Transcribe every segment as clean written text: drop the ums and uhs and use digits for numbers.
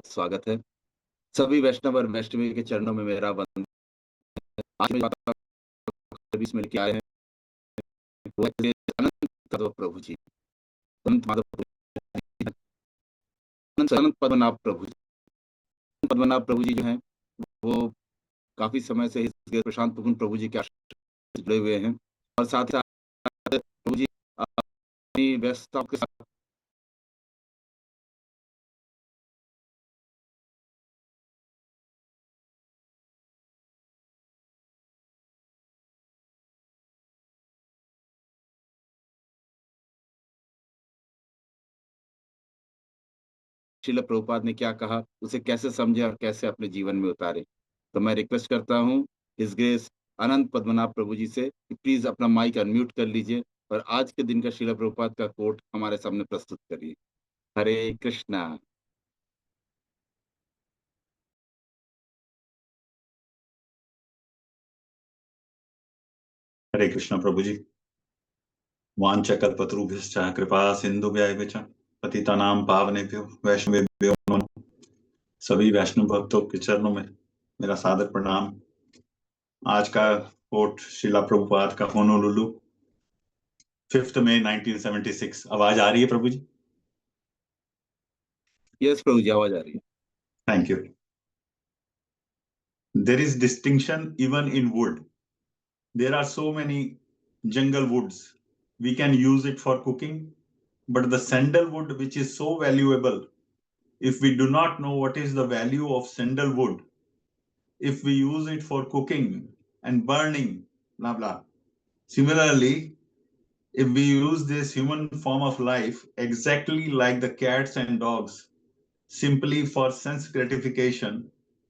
स्वागत है। सभी वैष्णव और वैष्णवी के चरणों में मेरा वंदन। आज मेरी बात सर्विस में लेके आए हैं वो है अनंत माधव प्रभु जी। अनंत माधव प्रभु जी, अनंत पद्मनाभ प्रभु जी। पद्मनाभ प्रभु जी जो हैं वो काफी समय से इस प्रशांत पुकुन प्रभु जी के आश्रम से जुड़े हुए हैं और साथ ही साथ प्रभु जी अपनी व्यस्तताओं के साथ श्रील प्रभुपाद ने क्या कहा उसे कैसे समझे और कैसे अपने जीवन में उतारे। तो मैं रिक्वेस्ट करता हूँ हिज ग्रेस अनंत पद्मनाभ प्रभु जी से कि प्लीज अपना माइक अनम्यूट कर लीजिए और आज के दिन का श्रील प्रभुपाद का कोट हमारे सामने प्रस्तुत करिए। हरे कृष्णा। हरे कृष्ण प्रभु जी। वाञ्छकल्पतरुभ्यश्च कृपा सिन्धुभ्यः च पतितानां पावनेभ्यो वैष्णवेभ्यो नमो नमः। सभी वैष्णव भक्तों के चरणों में मेरा सादर प्रणाम। आज का कोट श्रीला प्रभुपाद का होनोलुलु 5 मई 1976। आवाज आ रही है प्रभु जी? यस प्रभु जी, आवाज आ रही है। Thank you. There is distinction even in wood. There are so many jungle woods. We can use it for cooking, but the sandalwood, which is so valuable, if we do not know what is the value of sandalwood, if we use it for cooking and burning, blah, blah. Similarly, if we use this human form of life exactly like the cats and dogs, simply for sense gratification,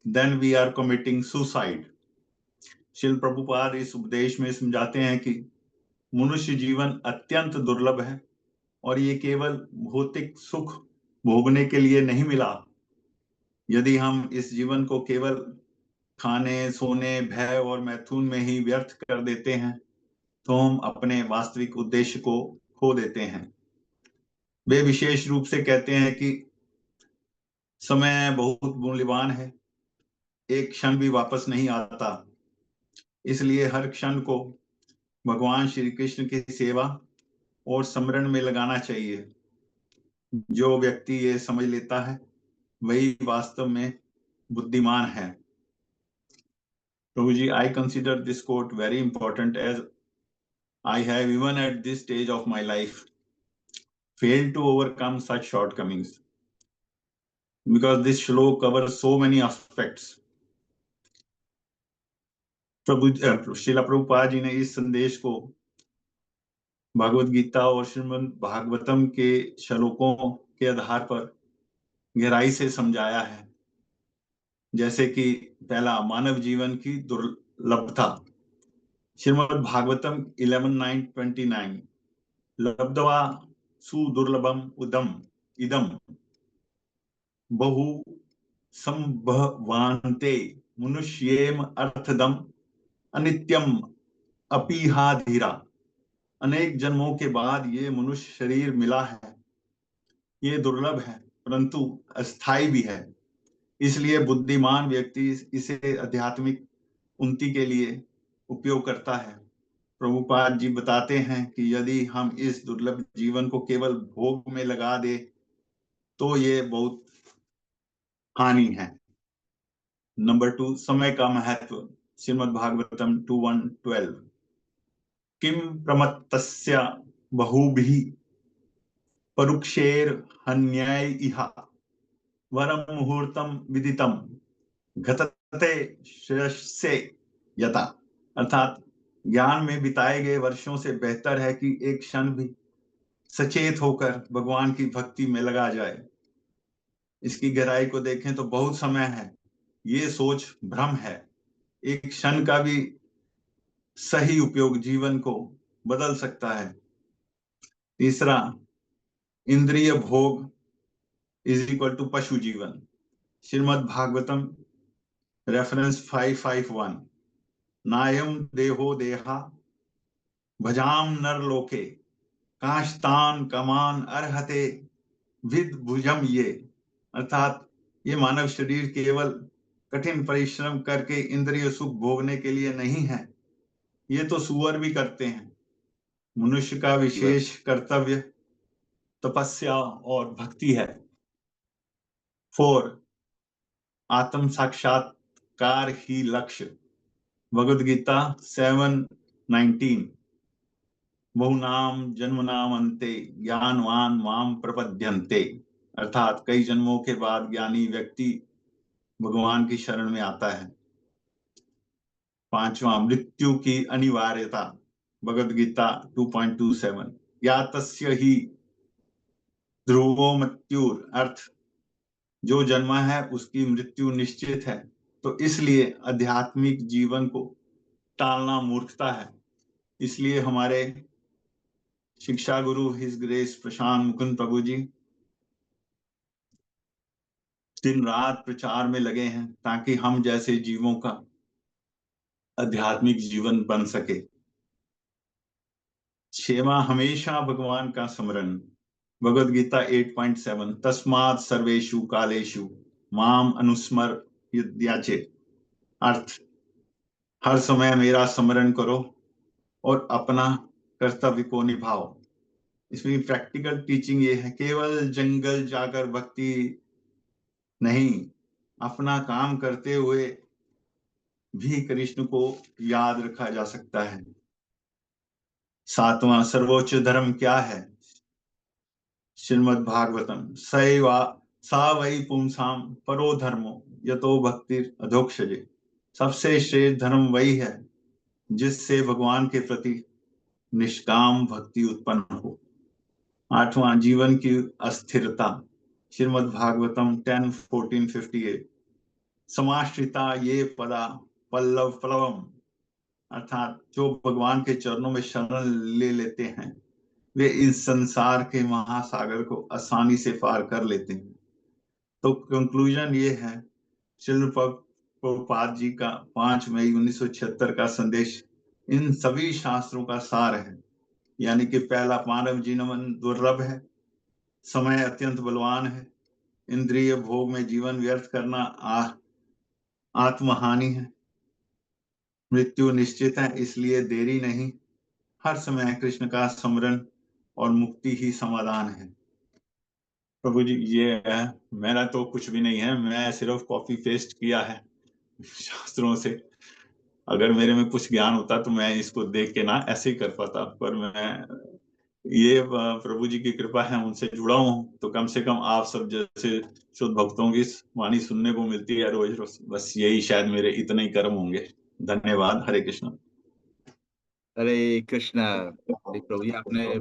then we are committing suicide. शिल प्रभुपाद इस उपदेश में समझाते हैं कि मनुष्य जीवन अत्यंत दुर्लभ है और ये केवल भौतिक सुख भोगने के लिए नहीं मिला। यदि हम इस जीवन को केवल खाने, सोने, भय और मैथुन में ही व्यर्थ कर देते हैं तो हम अपने वास्तविक उद्देश्य को खो देते हैं। वे विशेष रूप से कहते हैं कि समय बहुत मूल्यवान है, एक क्षण भी वापस नहीं आता, इसलिए हर क्षण को भगवान श्री कृष्ण की सेवा और स्मरण में लगाना चाहिए। जो व्यक्ति ये समझ लेता है वही वास्तव में बुद्धिमान है। प्रभु जी, I consider this quote very important as I have, even at this stage of my life, failed to overcome such shortcomings because this shlok covers so many aspects. प्रभु श्रीला प्रभुपाद जी ने इस संदेश को भगवत गीता और श्रीमद् भागवतम के श्लोकों के आधार पर गहराई से समझाया है। जैसे कि पहला, मानव जीवन की दुर्लभता। श्रीमद् भागवतम 11:9-29, लब्ध्वा सुदुर्लभम उदम इदम बहु संभवान्ते मनुष्येम अर्थदम अनित्यम अपीहाधीरा। अनेक जन्मों के बाद ये मनुष्य शरीर मिला है, ये दुर्लभ है परंतु अस्थाई भी है, इसलिए बुद्धिमान व्यक्ति इसे आध्यात्मिक उन्नति के लिए उपयोग करता है। प्रभुपाद जी बताते हैं कि यदि हम इस दुर्लभ जीवन को केवल भोग में लगा दे तो ये बहुत हानि है। नंबर 2, समय का महत्व। श्रीमद् भागवतम 2:1-12, किम प्रमत्तस्य बहुभिः परुक्षेर हन्याय इहा वरम मुहूर्तम विदितम घटते श्रेयस्से यथा। अर्थात ज्ञान में बिताए गए वर्षों से बेहतर है कि एक क्षण भी सचेत होकर भगवान की भक्ति में लगा जाए। इसकी गहराई को देखें तो बहुत समय है, ये सोच भ्रम है। एक क्षण का भी सही उपयोग जीवन को बदल सकता है। तीसरा, इंद्रिय भोग इज इक्वल टू पशु जीवन। श्रीमद् भागवतम रेफरेंस 5:5-1, नायम देहो देहा भजाम नरलोके कांस्तान कमान अर्हते विद भुजम ये। अर्थात ये मानव शरीर केवल कठिन परिश्रम करके इंद्रिय सुख भोगने के लिए नहीं है, ये तो सूअर भी करते हैं। मनुष्य का विशेष कर्तव्य तपस्या और भक्ति है। 4 आत्म साक्षात्कार ही लक्ष्य। भगवद गीता 7:19 बहुनाम जन्मनाम अन्ते ज्ञानवान माम प्रपद्यन्ते। अर्थात कई जन्मों के बाद ज्ञानी व्यक्ति भगवान की शरण में आता है। 5वां मृत्यु की अनिवार्यता। भगवद गीता 2.27 या तस्य ही ध्रुवो मृत्युर। अर्थ जो जन्मा है उसकी मृत्यु निश्चित है, तो इसलिए आध्यात्मिक जीवन को टालना मूर्खता है। इसलिए हमारे शिक्षा गुरु हिज ग्रेस प्रशांत मुकुंद प्रभु जी दिन रात प्रचार में लगे हैं ताकि हम जैसे जीवों का आध्यात्मिक जीवन बन सके। 6वां हमेशा भगवान का स्मरण। भगवद गीता 8.7 तस्मात् सर्वेषु कालेषु माम अनुस्मर युध्याचे। अर्थ हर समय मेरा स्मरण करो और अपना कर्तव्य को निभाओ। इसमें प्रैक्टिकल टीचिंग ये है, केवल जंगल जाकर भक्ति नहीं, अपना काम करते हुए भी कृष्ण को याद रखा जा सकता है। 7वां सर्वोच्च धर्म क्या है? श्रीमद् भागवतम सैवा सा वै पुंसाम परो धर्मो यतो भक्तिर अधोक्षजे। सबसे श्रेष्ठ धर्म वही है जिससे भगवान के प्रति निष्काम भक्ति उत्पन्न हो। 8वां जीवन की अस्थिरता। श्रीमद् भागवतम 10:14-58 समाश्रिता ये पदा पल्लव प्लवम। अर्थात जो भगवान के चरणों में शरण ले लेते हैं वे इस संसार के महासागर को आसानी से पार कर लेते हैं। तो कंक्लूजन ये है, श्रील प्रभुपाद जी का 5 मई 1976 का संदेश इन सभी शास्त्रों का सार है। यानी कि पहला, मानव जीवन दुर्लभ है, समय अत्यंत बलवान है, इंद्रिय भोग में जीवन व्यर्थ करना आत्महानि है, मृत्यु निश्चित है, इसलिए देरी नहीं, हर समय कृष्ण का स्मरण और मुक्ति ही समाधान है। प्रभु जी ये है, मेरा तो कुछ भी नहीं है, मैं सिर्फ कॉपी पेस्ट किया है शास्त्रों से। अगर मेरे में कुछ ज्ञान होता तो मैं इसको देख के ना ऐसे ही कर पाता, पर मैं ये प्रभु जी की कृपा है, उनसे जुड़ा हूँ, तो कम से कम आप सब जैसे शुद्ध भक्तों की वाणी सुनने को मिलती है रोज रोज। बस यही शायद मेरे इतने ही कर्म होंगे। धन्यवाद। हरे कृष्ण। हरे कृष्णा। हरे प्रभु, ये आपने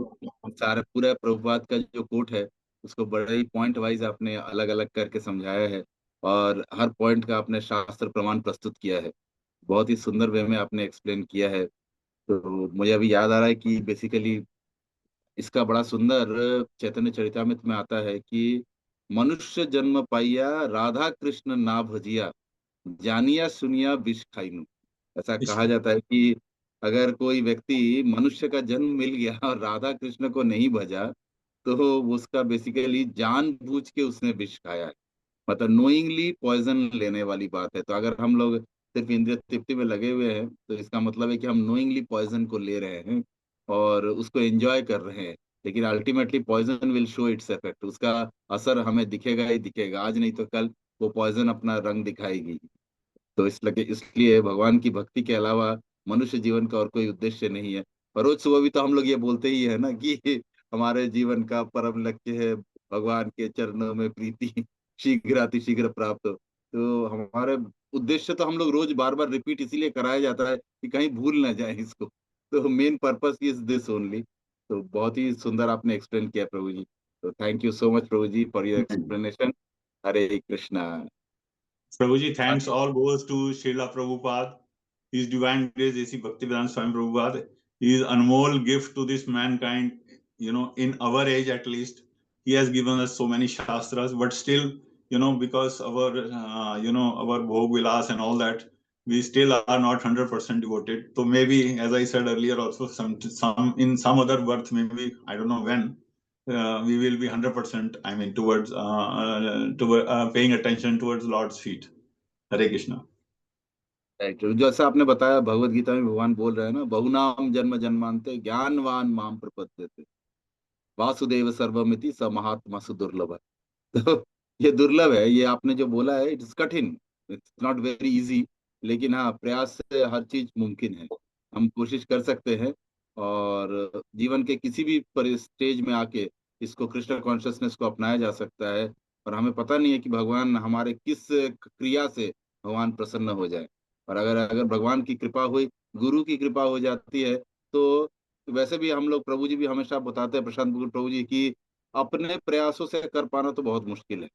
सारा पूरा प्रभुपाद का जो कोट है उसको बड़े ही पॉइंट वाइज आपने अलग अलग करके समझाया है, और हर पॉइंट का आपने शास्त्र प्रमाण प्रस्तुत किया है। बहुत ही सुंदर वे में आपने एक्सप्लेन किया है। तो मुझे अभी याद आ रहा है कि बेसिकली इसका बड़ा सुंदर चैतन्य चरितामृत में आता है कि मनुष्य जन्म पाइया राधा कृष्ण ना भजिया, जानिया सुनिया विष खाइनु। ऐसा कहा जाता है कि अगर कोई व्यक्ति मनुष्य का जन्म मिल गया और राधा कृष्ण को नहीं भजा, तो उसका बेसिकली जानबूझ के उसने विष खाया है। मतलब नोइंगली पॉइजन लेने वाली बात है। तो अगर हम लोग सिर्फ इंद्रिय तृप्ति में लगे हुए हैं तो इसका मतलब है कि हम नोइंगली पॉइजन को ले रहे हैं और उसको एंजॉय कर रहे हैं। लेकिन ultimately poison will show its effect, उसका असर हमें दिखेगा ही दिखेगा, आज नहीं तो कल वो पॉइजन अपना रंग दिखाएगी। तो इसलिए भगवान की भक्ति के अलावा मनुष्य जीवन का और कोई उद्देश्य नहीं है। और रोज सुबह भी तो हम लोग ये बोलते ही है ना कि हमारे जीवन का परम लक्ष्य है भगवान के चरणों में प्रीति, शीघ्र अतिशीघ्र प्राप्त हो। तो हमारे उद्देश्य तो हम लोग रोज बार बार रिपीट इसीलिए कराया जाता है कि कहीं भूल ना जाए इसको। तो main purpose is this only. तो बहुत ही सुंदर आपने एक्सप्लेन किया प्रभु जी। तो थैंक यू सो मच प्रभु जी for your explanation. Hare Krishna. प्रभु जी, thanks all goes to Srila Prabhupada, His Divine Grace A.C. Bhaktivedanta Swami Prabhupada. He is anmol gift to this mankind, in our age at least. He has given us so many shastras, but still, because our, our bhog vilas and all that, we still are not 100% devoted. So maybe, as I said earlier, also some in some other birth, maybe I don't know when, we will be 100%, I mean, toward paying attention towards Lord's feet. Hare Krishna. Right, जैसा आपने बताया भगवत गीता में भगवान बोल रहे हैं ना, बहुनाम जन्म जन्मांते ज्ञानवान माम प्रपद्यते, वासुदेव सर्वमिति स महात्मा सुदुर्लभ। तो ये दुर्लभ है, ये आपने जो बोला है, इट्स कठिन, इट्स नॉट वेरी इजी। लेकिन हाँ, प्रयास से हर चीज मुमकिन है, हम कोशिश कर सकते हैं। और जीवन के किसी भी स्टेज में आके इसको, कृष्ण कॉन्शियसनेस को अपनाया जा सकता है। और हमें पता नहीं है कि भगवान हमारे किस क्रिया से भगवान प्रसन्न हो जाए। और अगर अगर भगवान की कृपा हुई, गुरु की कृपा हो जाती है, तो वैसे भी हम लोग, प्रभु जी भी हमेशा बताते हैं, प्रशांत प्रभु जी, की अपने प्रयासों से कर पाना तो बहुत मुश्किल है।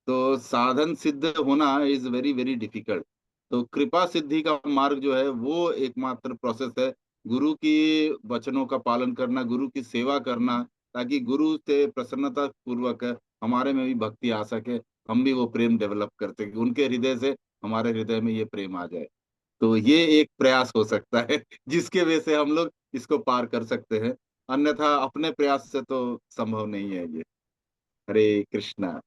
तो साधन सिद्ध होना इज वेरी वेरी डिफिकल्ट। तो कृपा सिद्धि का मार्ग जो है वो एकमात्र प्रोसेस है, गुरु की वचनों का पालन करना, गुरु की सेवा करना, ताकि गुरु से प्रसन्नता पूर्वक हमारे में भी भक्ति आ सके, हम भी वो प्रेम डेवलप कर सके, उनके हृदय से हमारे हृदय में ये प्रेम आ जाए। तो ये एक प्रयास हो सकता है जिसके वजह से हम लोग इसको पार कर सकते हैं, अन्यथा अपने प्रयास से तो संभव नहीं है ये। हरे कृष्णा।